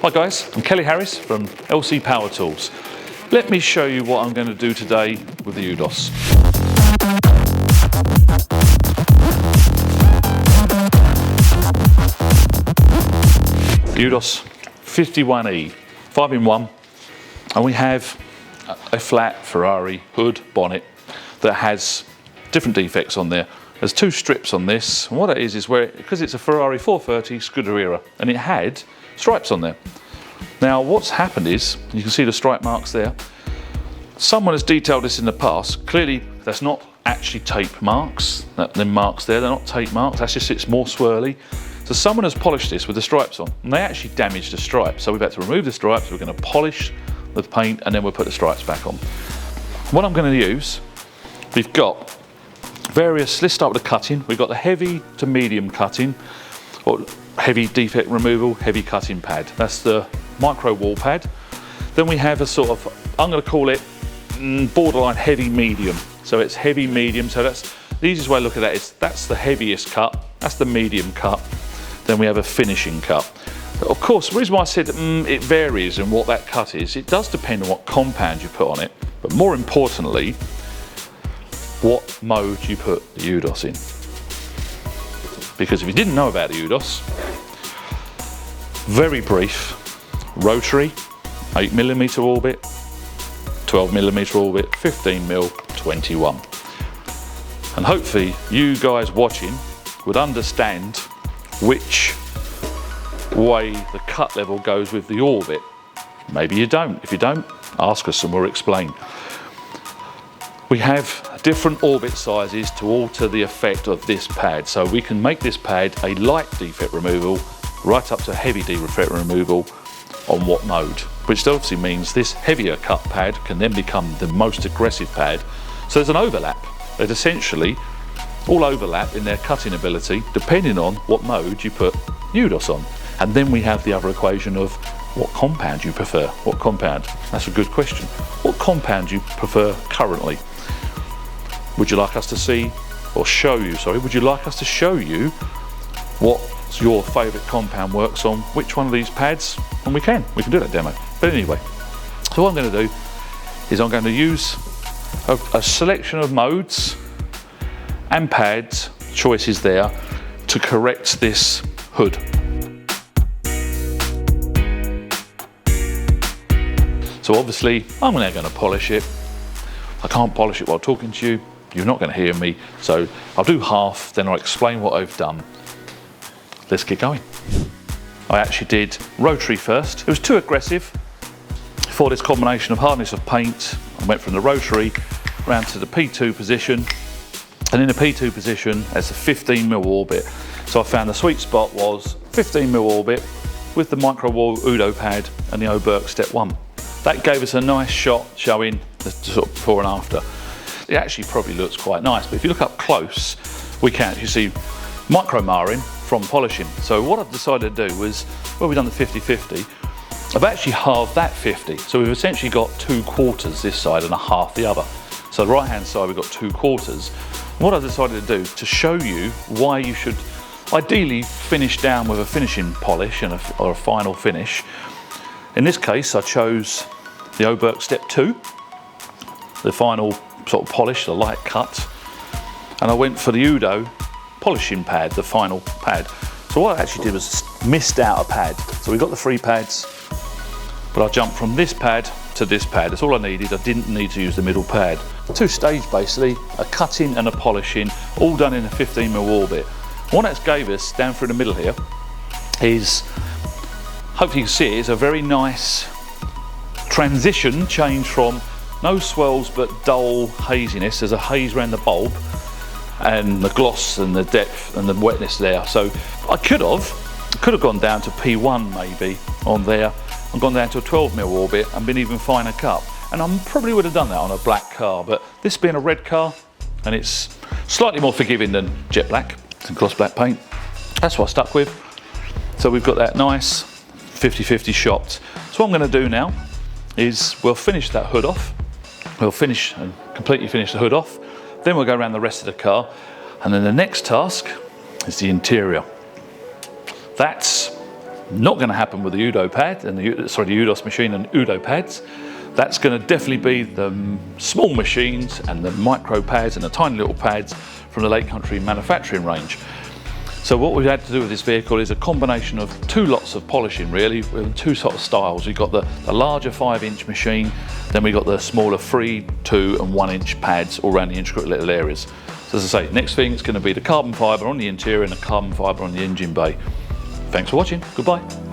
Hi guys, I'm Kelly Harris from LC Power Tools. Let me show you what I'm going to do today with the UDOS. UDOS 51E, 5-in-1, and we have a flat Ferrari hood bonnet that has different defects on there. There's two strips on this, and what it is where, because it's a Ferrari 430 Scuderia, and it had stripes on there. Now what's happened is, you can see the stripe marks there. Someone has detailed this in the past. Clearly that's not actually tape marks, them marks there, they're not tape marks, that's just it's more swirly. So someone has polished this with the stripes on, and they actually damaged the stripes. So we've had to remove the stripes, we're going to polish the paint, and then we'll put the stripes back on. What I'm going to use, we've got various, let's start with the cutting. We've got the heavy to medium cutting, or heavy defect removal, heavy cutting pad. That's the micro wall pad. Then we have a sort of, I'm going to call it borderline heavy medium. So it's heavy medium, so that's the easiest way to look at that is that's the heaviest cut, that's the medium cut, then we have a finishing cut. Of course, the reason why I said it varies in what that cut is, it does depend on what compound you put on it, but more importantly, what mode you put the UDOS in. Because if you didn't know about the UDOS, very brief, rotary, 8mm orbit, 12mm orbit, 15mm, 21. And hopefully you guys watching would understand which way the cut level goes with the orbit. Maybe you don't. If you don't, ask us and we'll explain. We have different orbit sizes to alter the effect of this pad. So we can make this pad a light defect removal right up to heavy defect removal on what mode, which obviously means this heavier cut pad can then become the most aggressive pad. So there's an overlap. There's essentially all overlap in their cutting ability depending on what mode you put UDOS on. And then we have the other equation of what compound you prefer. What compound? That's a good question. What compound do you prefer currently? Would you like us to see, or show you, sorry, would you like us to show you what your favourite compound works on which one of these pads? And we can do that demo. But anyway, so what I'm going to do is I'm going to use a selection of modes and pads, choices there, to correct this hood. So obviously I'm now going to polish it. I can't polish it while talking to you. You're not going to hear me. So I'll do half, then I'll explain what I've done. Let's get going. I actually did rotary first. It was too aggressive for this combination of hardness of paint. I went from the rotary round to the P2 position. And in the P2 position, that's a 15mm orbit. So I found the sweet spot was 15mm orbit with the micro wall UDO pad and the Oberk step 1. That gave us a nice shot showing the sort of before and after. It actually probably looks quite nice, but if you look up close, we can actually see micro marring from polishing. So what I've decided to do was, well, we've done the 50-50. I've actually halved that 50. So we've essentially got 2/4 this side and a half the other. So the right hand side, we've got 2/4. What I've decided to do to show you why you should ideally finish down with a finishing polish and or a final finish. In this case, I chose the Oberk step 2, the final sort of polish, the light cut, and I went for the UDO polishing pad, the final pad. So what I actually did was missed out a pad. So we got the 3 pads, but I jumped from this pad to this pad. That's all I needed. I didn't need to use the middle pad. 2 stages basically, a cutting and a polishing, all done in a 15mm orbit. What that gave us down through the middle here is, hopefully you can see it, is a very nice transition change from no swirls but dull haziness. There's a haze around the bulb and the gloss and the depth and the wetness there. So I could have gone down to P1 maybe on there and gone down to a 12mm orbit and been even finer cut. And I probably would have done that on a black car, but this being a red car and it's slightly more forgiving than jet black and gloss black paint, that's what I stuck with. So we've got that nice 50-50 shot. So what I'm going to do now is we'll finish that hood off. We'll finish and completely finish the hood off. Then we'll go around the rest of the car. And then the next task is the interior. That's Not going to happen with the UDO pad and the UDOS machine and UDO pads. That's going to definitely be the small machines and the micro pads and the tiny little pads from the Lake Country manufacturing range. So what we've had to do with this vehicle is a combination of two lots of polishing, really, with two sort of styles. We've got the larger 5-inch machine, then we've got the smaller 3, 2 and 1-inch pads all around the intricate little areas. So as I say, next thing it's going to be the carbon fibre on the interior and the carbon fibre on the engine bay. Thanks for watching. Goodbye.